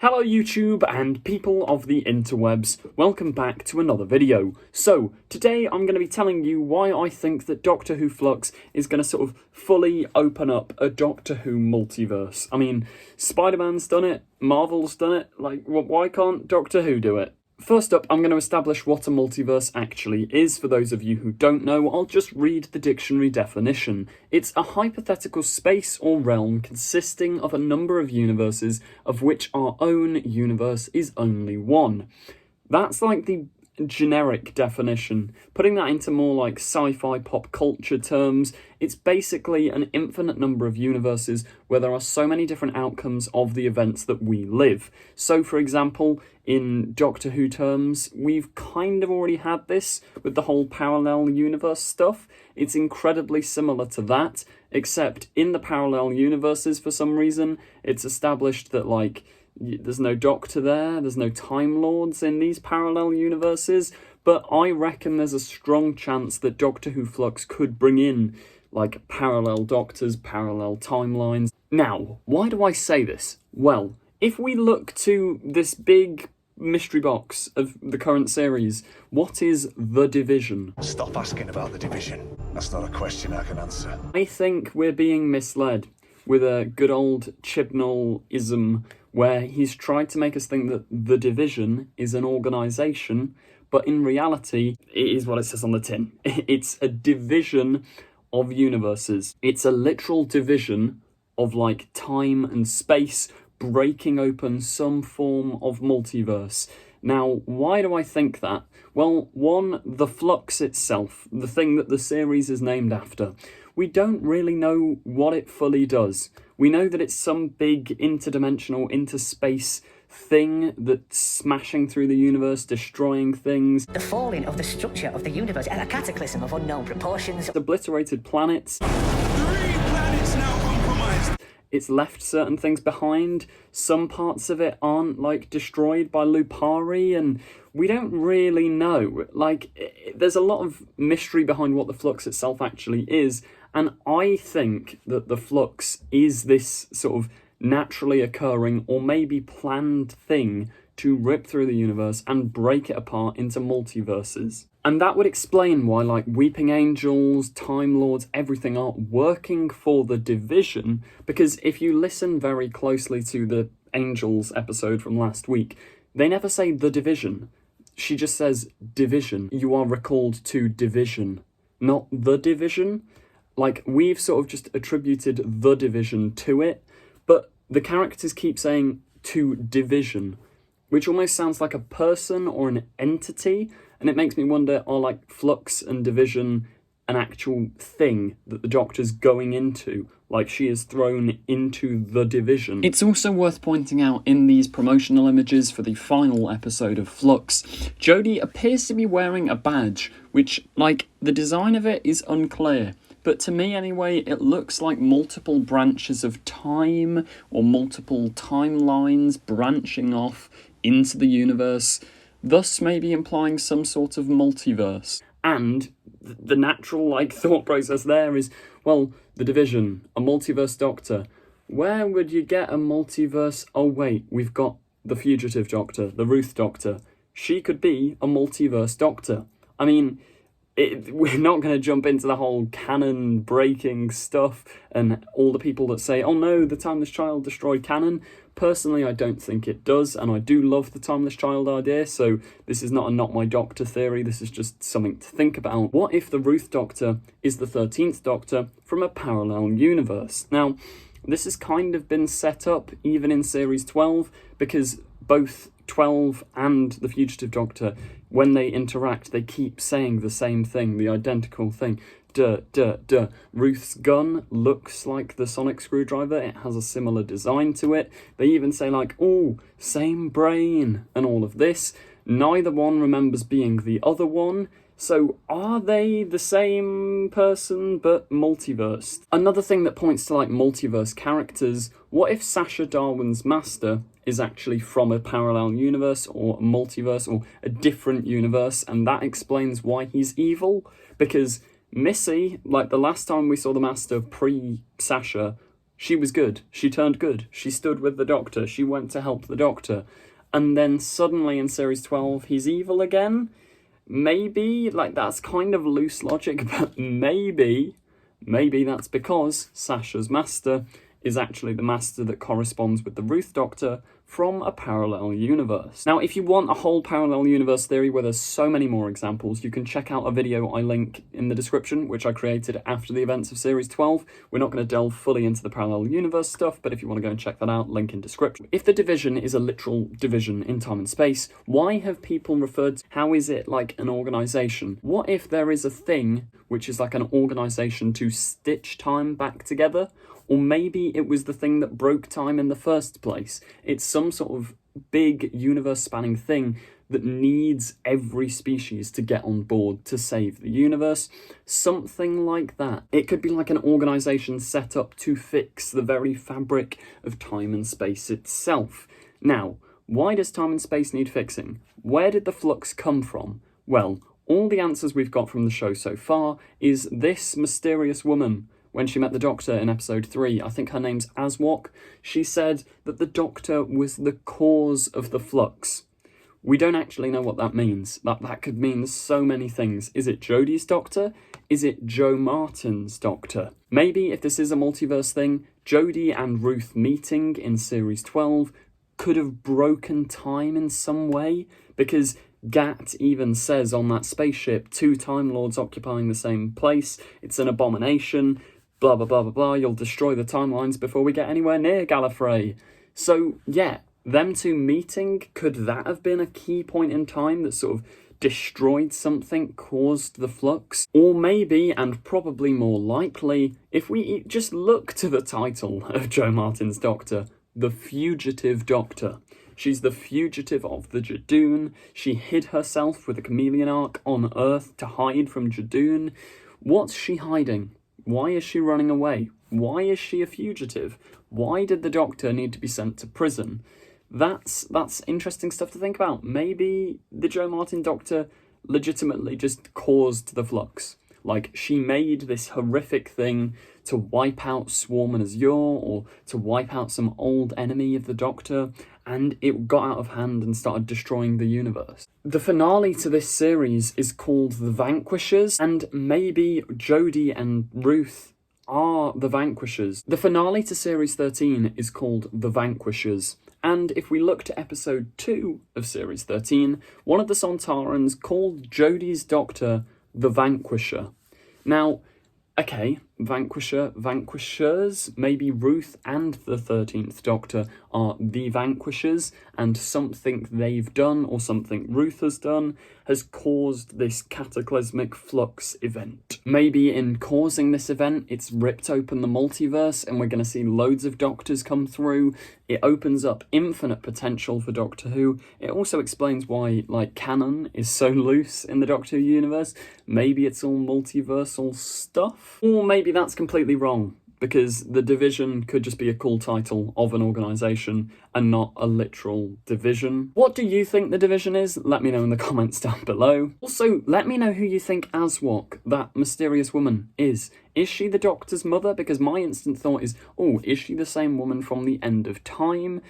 Hello YouTube and people of the interwebs, welcome back to another video. So, today I'm going to be telling you why I think that Doctor Who Flux is going to sort of fully open up a Doctor Who multiverse. I mean, Spider-Man's done it, Marvel's done it, like, why can't Doctor Who do it? First up, I'm going to establish what a multiverse actually is. For those of you who don't know, I'll just read the dictionary definition. It's a hypothetical space or realm consisting of a number of universes, of which our own universe is only one. That's like the generic definition. Putting that into more like sci-fi pop culture terms, it's basically an infinite number of universes where there are so many different outcomes of the events that we live. So for example, in Doctor Who terms, we've kind of already had this with the whole parallel universe stuff. It's incredibly similar to that, except in the parallel universes, for some reason, it's established that like there's no Doctor there's no Time Lords in these parallel universes, but I reckon there's a strong chance that Doctor Who Flux could bring in, like, parallel Doctors, parallel timelines. Now, why do I say this? Well, if we look to this big mystery box of the current series, what is The Division? Stop asking about The Division. That's not a question I can answer. I think we're being misled with a good old Chibnall-ism, where he's tried to make us think that The Division is an organisation, but in reality, it is what it says on the tin. It's a division of universes. It's a literal division of, like, time and space, breaking open some form of multiverse. Now, why do I think that? Well, one, the Flux itself, the thing that the series is named after. We don't really know what it fully does. We know that it's some big interdimensional, interspace thing that's smashing through the universe, destroying things. The falling of the structure of the universe at a cataclysm of unknown proportions. Obliterated planets. 3 planets now compromised. It's left certain things behind. Some parts of it aren't, like, destroyed by Lupari, and we don't really know. Like, there's a lot of mystery behind what the Flux itself actually is, and I think that the Flux is this sort of naturally occurring or maybe planned thing to rip through the universe and break it apart into multiverses. And that would explain why, like, Weeping Angels, Time Lords, everything are working for the Division, because if you listen very closely to the Angels episode from last week, they never say the Division. She just says Division. You are recalled to Division, not the Division. Like, we've sort of just attributed the Division to it, but the characters keep saying to Division, which almost sounds like a person or an entity, and it makes me wonder, are, like, Flux and Division an actual thing that the Doctor's going into? Like, she is thrown into the Division. It's also worth pointing out in these promotional images for the final episode of Flux, Jodie appears to be wearing a badge, which, like, the design of it is unclear. But to me, anyway, it looks like multiple branches of time or multiple timelines branching off into the universe, thus maybe implying some sort of multiverse. And the natural, like, thought process there is, well, the Division, a multiverse Doctor. Where would you get a multiverse? Oh wait, we've got the Fugitive Doctor, the Ruth Doctor. She could be a multiverse Doctor. I mean, we're not going to jump into the whole canon breaking stuff and all the people that say, oh no, the Timeless Child destroyed canon. Personally, I don't think it does, and I do love the Timeless Child idea, so this is not a Not My Doctor theory, this is just something to think about. What if the Ruth Doctor is the 13th Doctor from a parallel universe? Now, this has kind of been set up even in Series 12, because both 12 and the Fugitive Doctor, when they interact, they keep saying the same thing, the identical thing. Duh, duh, duh. Ruth's gun looks like the sonic screwdriver. It has a similar design to it. They even say, like, oh, same brain, and all of this. Neither one remembers being the other one. So are they the same person but multiverse? Another thing that points to, like, multiverse characters, what if Sacha Darwin's master is actually from a parallel universe or a multiverse or a different universe, and that explains why he's evil? Because Missy, like, the last time we saw the Master pre-Sasha, She was good. She turned good. She stood with the Doctor. She went to help the Doctor. And then suddenly in Series 12, he's evil again? Maybe, like, that's kind of loose logic, but maybe that's because Sasha's master is actually the master that corresponds with the Ruth Doctor from a parallel universe. Now, if you want a whole parallel universe theory where there's so many more examples, you can check out a video I link in the description, which I created after the events of Series 12. We're not going to delve fully into the parallel universe stuff, but if you want to go and check that out, link in description. If the division is a literal division in time and space, why have people referred to, how is it like an organisation? What if there is a thing which is like an organisation to stitch time back together? Or maybe it was the thing that broke time in the first place. It's some sort of big universe-spanning thing that needs every species to get on board to save the universe. Something like that. It could be like an organisation set up to fix the very fabric of time and space itself. Now, why does time and space need fixing? Where did the flux come from? Well, all the answers we've got from the show so far is this mysterious woman. When she met the Doctor in episode 3, I think her name's Aswok, she said that the Doctor was the cause of the flux. We don't actually know what that means. That could mean so many things. Is it Jodie's Doctor? Is it Jo Martin's Doctor? Maybe, if this is a multiverse thing, Jodie and Ruth meeting in Series 12 could have broken time in some way, because Gat even says on that spaceship, 2 Time Lords occupying the same place, it's an abomination, blah blah blah blah blah, you'll destroy the timelines before we get anywhere near Gallifrey. So yeah, them two meeting, could that have been a key point in time that sort of destroyed something, caused the flux? Or maybe, and probably more likely, if we just look to the title of Jo Martin's Doctor, the Fugitive Doctor. She's the fugitive of the Jadoon. She hid herself with a chameleon arc on Earth to hide from Jadoon. What's she hiding? Why is she running away? Why is she a fugitive? Why did the Doctor need to be sent to prison? That's interesting stuff to think about. Maybe the Jo Martin Doctor legitimately just caused the flux. Like, she made this horrific thing to wipe out Swarm and Azure, or to wipe out some old enemy of the Doctor, and it got out of hand and started destroying the universe. The finale to this series is called The Vanquishers, and maybe Jodie and Ruth are the Vanquishers. The finale to Series 13 is called The Vanquishers, and if we look to episode 2 of Series 13, one of the Sontarans called Jodie's Doctor the Vanquisher. Now, okay, Vanquisher, Vanquishers, maybe Ruth and the 13th Doctor are the Vanquishers, and something they've done, or something Ruth has done, has caused this cataclysmic flux event. Maybe in causing this event, it's ripped open the multiverse, and we're going to see loads of Doctors come through. It opens up infinite potential for Doctor Who. It also explains why, like, canon is so loose in the Doctor Who universe. Maybe it's all multiversal stuff, or maybe that's completely wrong, because the division could just be a cool title of an organisation and not a literal division. What do you think the division is? Let me know in the comments down below. Also, let me know who you think Aswok, that mysterious woman, is. Is she the Doctor's mother? Because my instant thought is, oh, is she the same woman from the end of time?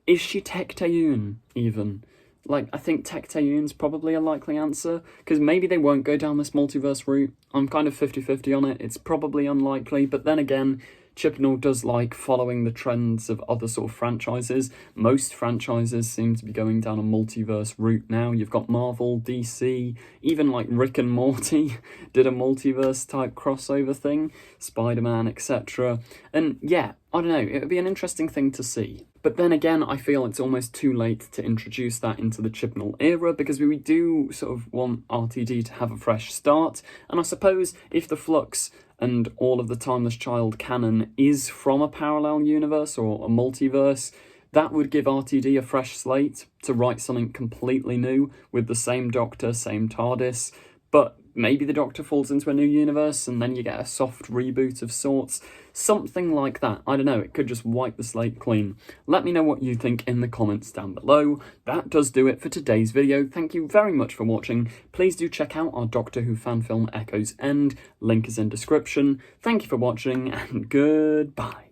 Is she Tecteun, even? Like, I think Tecteun's probably a likely answer, because maybe they won't go down this multiverse route. I'm kind of 50-50 on it. It's probably unlikely, but then again, Chibnall does like following the trends of other sort of franchises. Most franchises seem to be going down a multiverse route now. You've got Marvel, DC, even like Rick and Morty did a multiverse type crossover thing, Spider-Man, etc. And yeah, I don't know, it would be an interesting thing to see. But then again, I feel it's almost too late to introduce that into the Chibnall era, because we do sort of want RTD to have a fresh start. And I suppose if the Flux and all of the Timeless Child canon is from a parallel universe or a multiverse, that would give RTD a fresh slate to write something completely new with the same Doctor, same TARDIS. But maybe the Doctor falls into a new universe and then you get a soft reboot of sorts. Something like that. I don't know, it could just wipe the slate clean. Let me know what you think in the comments down below. That does do it for today's video. Thank you very much for watching. Please do check out our Doctor Who fan film Echo's End. Link is in description. Thank you for watching and goodbye.